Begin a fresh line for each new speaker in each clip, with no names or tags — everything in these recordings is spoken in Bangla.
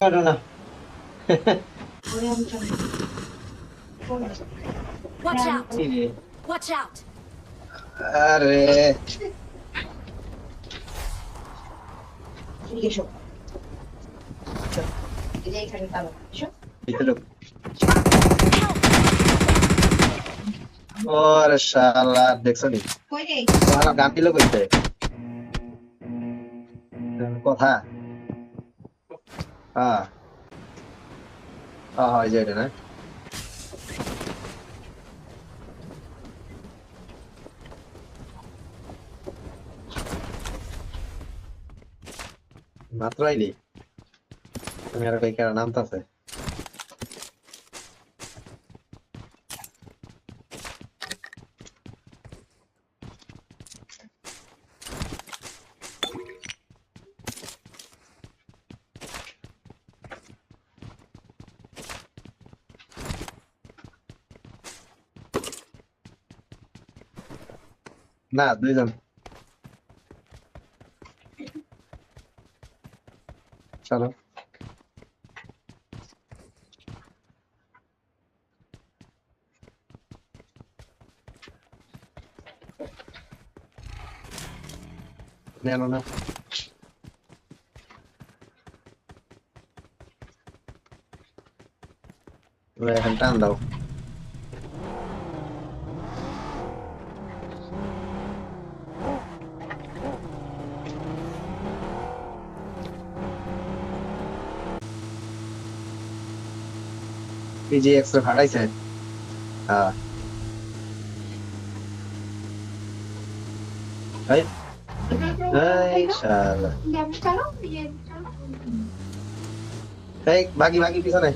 কাটো না।
Watch out!
কি রে?
Watch out!
আরে ভিতরে
Help!
ওরে শালা দেখছো নি তোমার গান দিল কইতে কথা হ্যাঁ হ্যাঁ যে এটা না মাত্র আইলি তুমি আর কই কেন নামতাছে না দুইজন চলো নেন না এখন টান দাও পিজি এক্সট্রা ফাটাইছে হ্যাঁ এই এই শালা এই বাকি বাকি পিছনে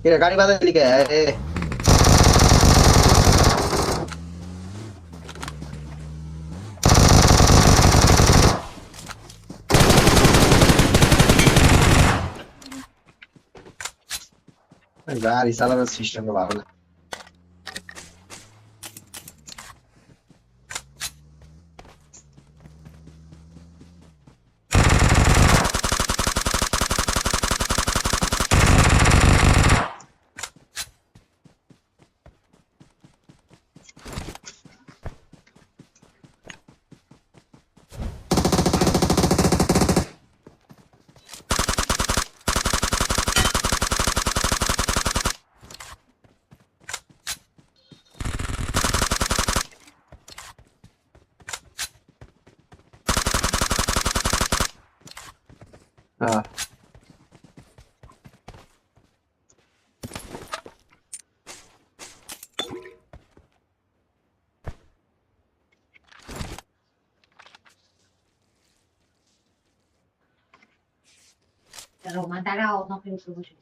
কিরে গাড়ি বাজার লিখে এ গাড়ি চালানোর সিস্টেম ভালো না হ্যাঁ
Roma darà o no per il suo voce.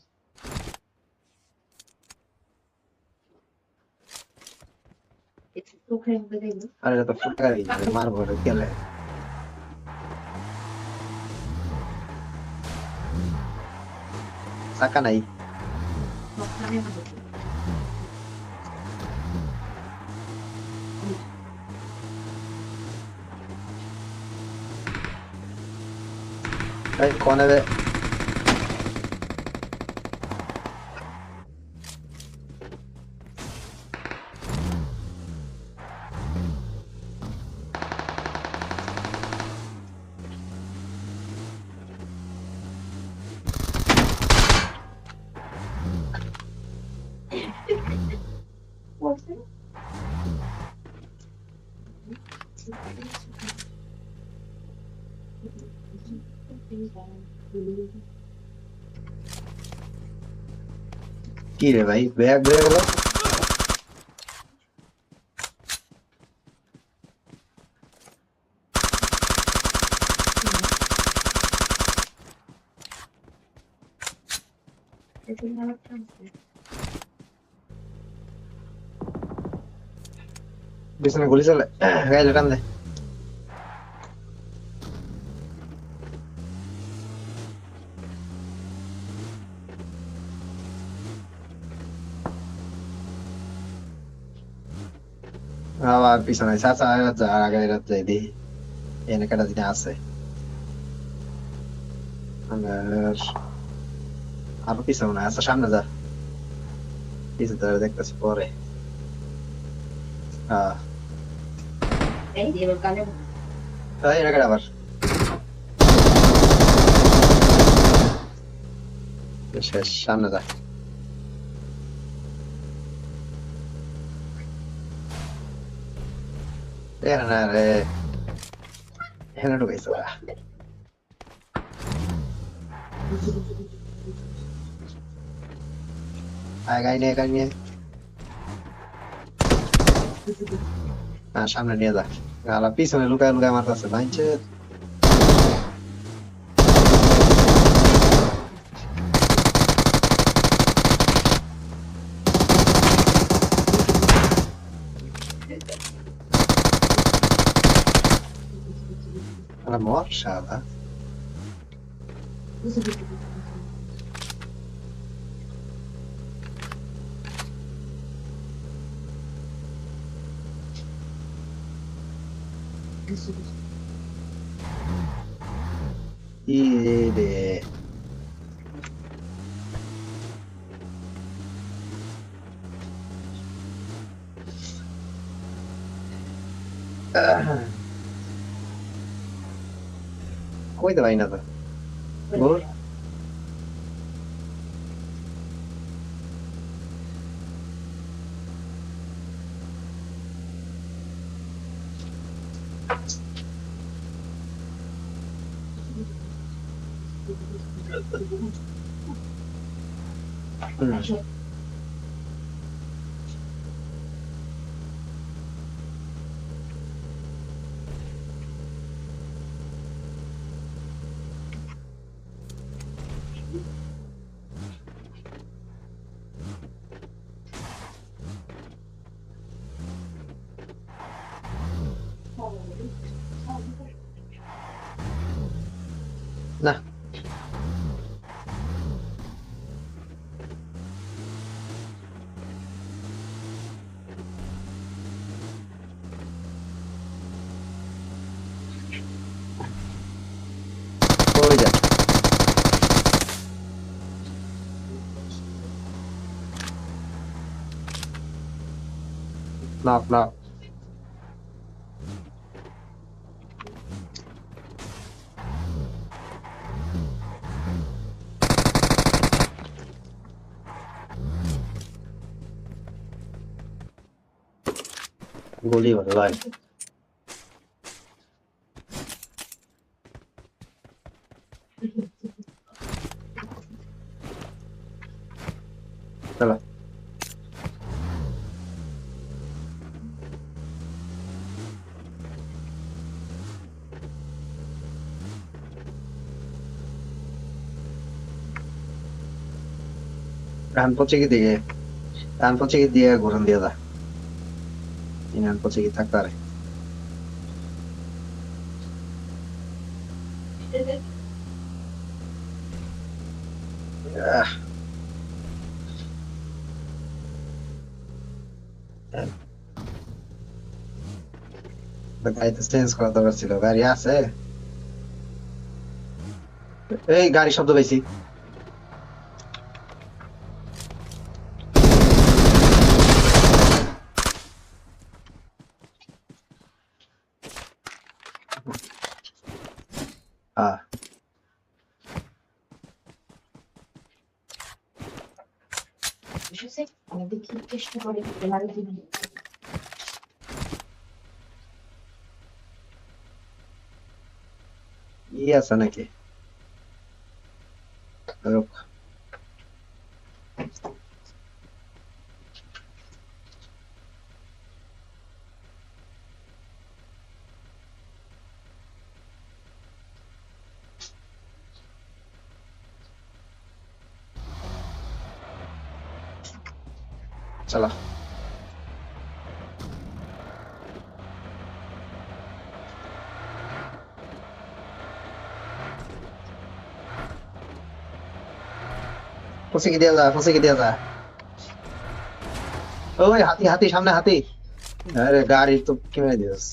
E tu credi vedendo?
আরে এটা তো ফুটা গাড়ি মারবো রে গেলে চাকা নাই
No, non è una
এই কোনে রে
Forse?
কি রে ভাই ব্যাগ ব্যাগ গেল পিছনে গুলি চলে গাইলে টান দে আবার পিছনে চাচা যা আগে যাই দি এনে কাটা দিনে আছে আর আরো পিছনে না, আচ্ছা সামনে যা, পিছনে ধরে দেখতেছি পরে। হ্যাঁ
এই যে এবার কানে
তাই এটা আবার শেষ, সামনে যা। এখানে না রে, এখানে ঢুকাইছে ওরা। আয় গাই নিয়ে হ্যাঁ সামনে নিয়ে যা। গালা পিছনে লুকায় লুকায় মারতেছে ভাইছে। মর শালা। ই রে কই দে ভাই না তো গোর। না কই যা। নক নক গুলি হলো ভাই। চলো রান পচে কি দিকে, রান পচে কি দিয়ে ঘুরন দিয়ে যা। রান পচে কি থাকতে পারে। গাড়ি তো চেঞ্জ করা দরকার ছিল, গাড়ি আছে। এই গাড়ি শব্দ পেয়েছি। হ্যাঁ
এসেছে আমি দেখি চেষ্টা করি তোমার দিন
ই আছে নাকি। রুক। চলো ফুসি কি দিয়া যা, ফুসি কি দিয়া যা। ওই হাতি হাতি সামনে হাতি। আরে গাড়ি তো কেমনে দিস।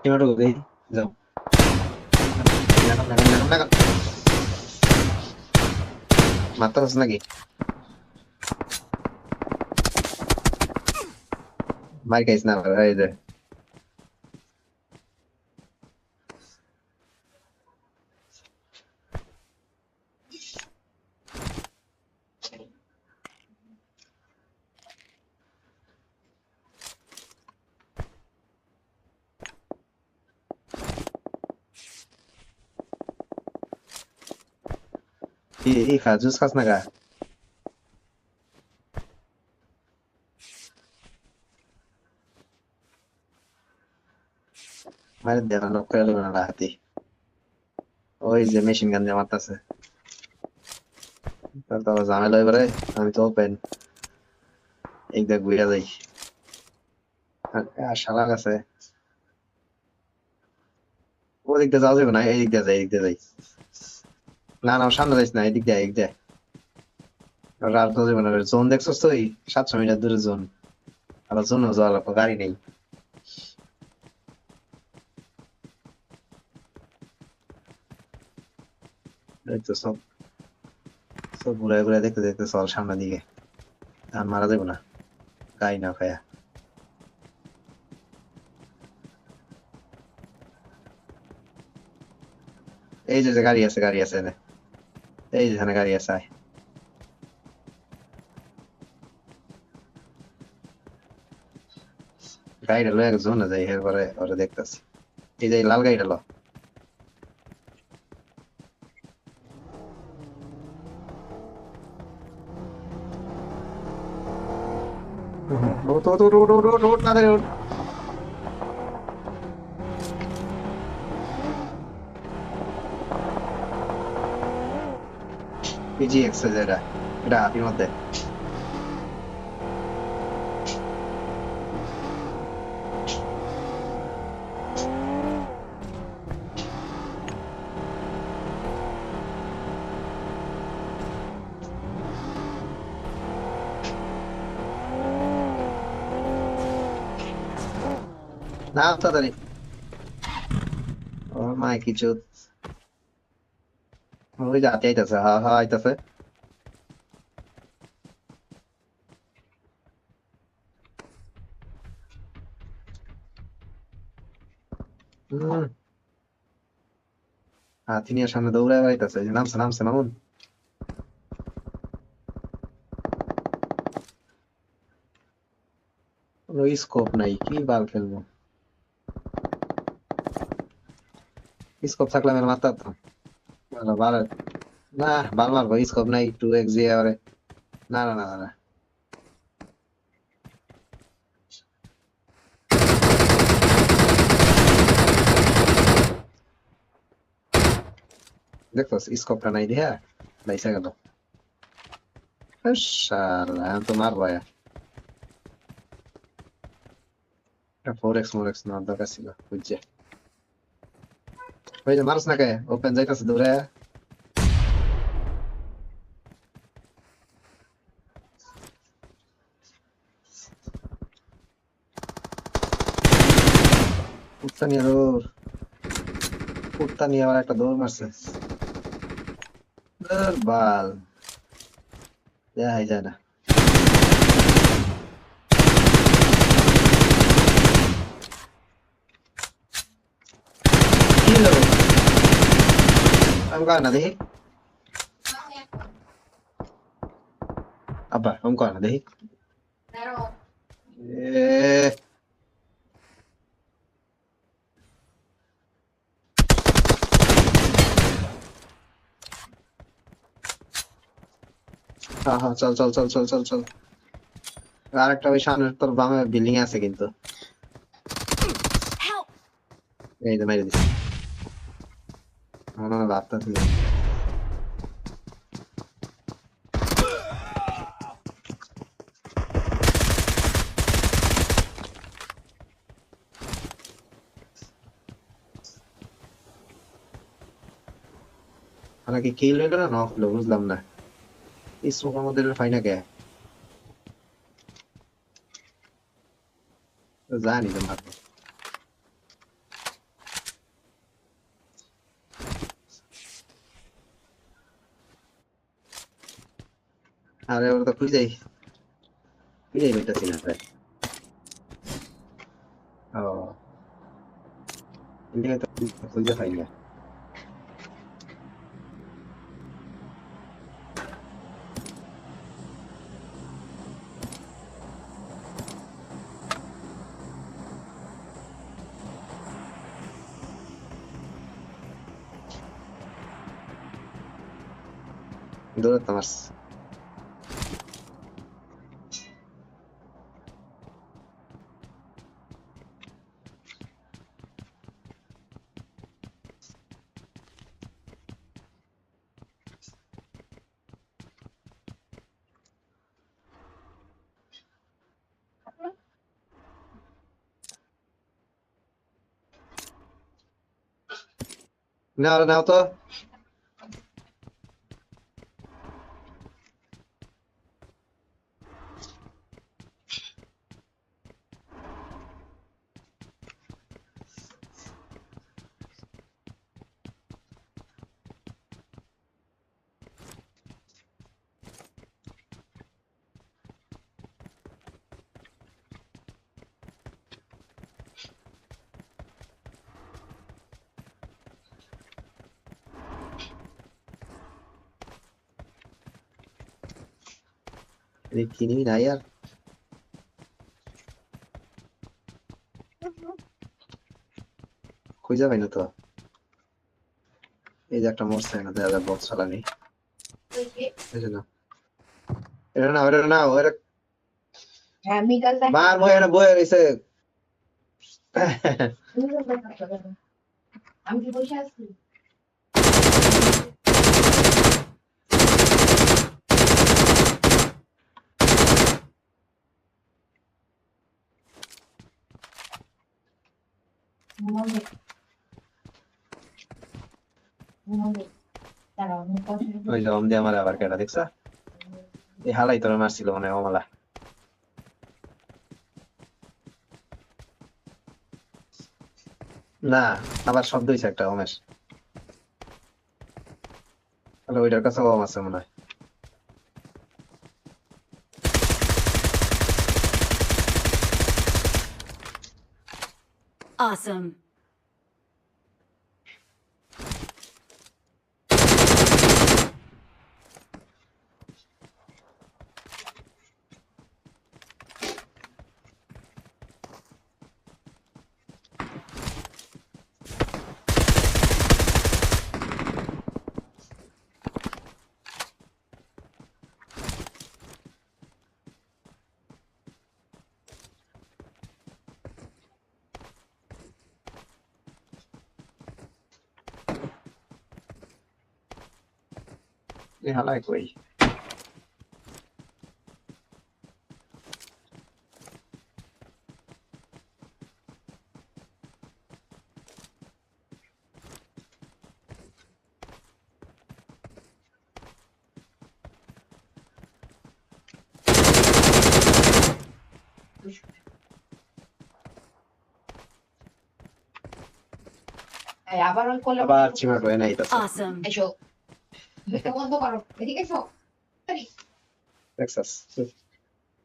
কেমনে ঢুকবে যাও। লাগান মারতে পারছ নাকি মার খাইস না এই যে এই খা জুস খাস না গা মারে দেনা নক করে দেবে না হাতি ওই যে মেশিন গান দিয়ে মারতাছে তার তো আবার ঝামেলা এবারে আমি তো ওপেন এই দেখ ঘুরে যাই আর শালা আছে ও দিক দিয়ে যাওয়া যাবে না এই দিক দিয়ে যাই এই দিক দিয়ে যাই না না সামনে যাইস না এদিক দিয়ে এদিক দিয়ে আর তো যাবে না জোন দেখছস তুই 700 মিটার দূরে জোন আর জোন যাওয়া লাগবে গাড়ি নেই এই তো সব সব ঘুরে ঘুরে দেখতে দেখতে চল সামনের দিকে আর মারা যাবে না গাড়ি না খায়া এই যে যে গাড়ি আছে এনে। এই যে এখানে গাড়ি আছে আয়। গাড়িটা লো একজন যাই এরপরে ওরা দেখতেছি এই যে লাল গাড়িটা লো ওট ওট ওট ওট ওট ওট ওট না রে ওট PGX যেটা এটা হাতির মধ্যে না তাড়াতাড়ি ও মাই কিছু ওই যে হাতি আইতাছে হা হা আইতাছে হাতি নিয়ে সামনে দৌড়ায় আইতাছে নামছে নামছে মামুন কোনো স্কোপ নাই কি বাল খেলবো স্কোপ থাকলে আমি মারতে পারতাম ভালো ভালো না বাল মারবো স্কোপ নাই 2x দিয়ে আরে না না না না দেখো স্কোপটা নাই দিয়া লাইসা গেল শালা আমি তো মারবো এটা 4x মোরেক্স না দরকার ছিল বুঝছে ওই যে মারস না কে ওপেন যাইতাছে দূরে কুত্তা নিয়ে দৌড় কুত্তা নিয়ে আবার একটা দৌড় মারছে বাল দেখাই যায় না কি হলো আমি কর না দেখি আব্বা আমি কর না দেখি এ হ্যাঁ হ্যাঁ চল চল চল চল চল চল আরেকটা ওই সামনের তোর বামে বিল্ডিং আছে কিন্তু
Help!
এই যে মেরে দিছি মনে হয় বার্তা ছিল কি কিল হইলো না নক হলো বুঝলাম না এই স্মোক আমাদের ফাইনা কে জানি তো মারবো আরে ওরা তো খুঁজেই পেতেছি না রে। ও এদিকে তো খুঁজে পাই না। দৌড়াতে মারছ। নাও নাও তো। কিনি না ইয়ার, খুঁজে পাই না তো। এই যে একটা মরছে না, দেখা যায় বক্স চালানি। এই যে না, এটা না ওটা না ওটা
হ্যাঁ মিডল দেখ
মার বয়ে না বয়ে রয়েছে।
আমি কি বসে আছি দাঁড়াও আমি কথা
ওই যে অমনি আমার আবার কেটা দেখছা, এই হালাই তোরা মারছিল মানে অমলা। না আবার শব্দ হয়েছে একটা ওমেশ, তাহলে ওইটার কাছে ওম আছে মনে হয়।
Awesome.
এই হালাই কই,
আবার ওই কোলে
আবার চিমা করে নাই তাছে।
Awesome.
এসো বন্ধ করো এদিকে এসো
দেখছাস,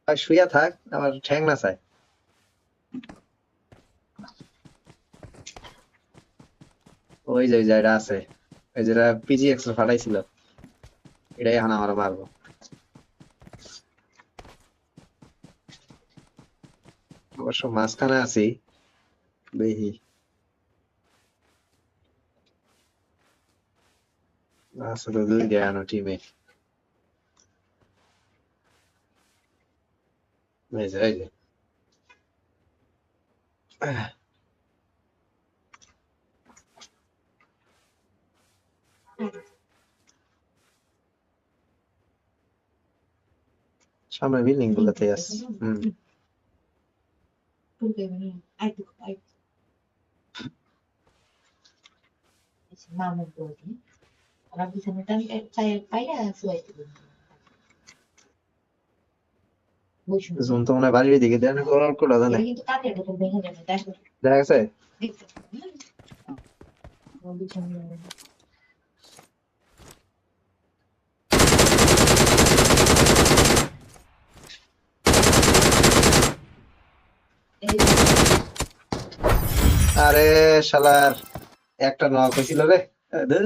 আর শুইয়া থাক, আমার ঠ্যাং না চায়। ওই যে এটা আছে, ওই যেটা পিজি এক্সট্রা ফাটাইছিল, এটাই এখন আমার মারবো। অবশ্য মাঝখানে আছি, দেখি আছে তো দুই দেয়ানো টিমে। এই যে সামনে বিল্ডিং গুলোতে আছে।
মামুর বলছি ওরা বিছানাটা পাইলে শুয়াইতে বসুন
জোন তো মনে হয় বাড়ির দিকে দেন কোলা জানে,
কিন্তু কাঠের বোতল ভেঙে যাবে দেখো
দেখা গেছে।
দেখতে বিছানা এই
আরে শালার একটা নক হয়েছিল রে ধুর।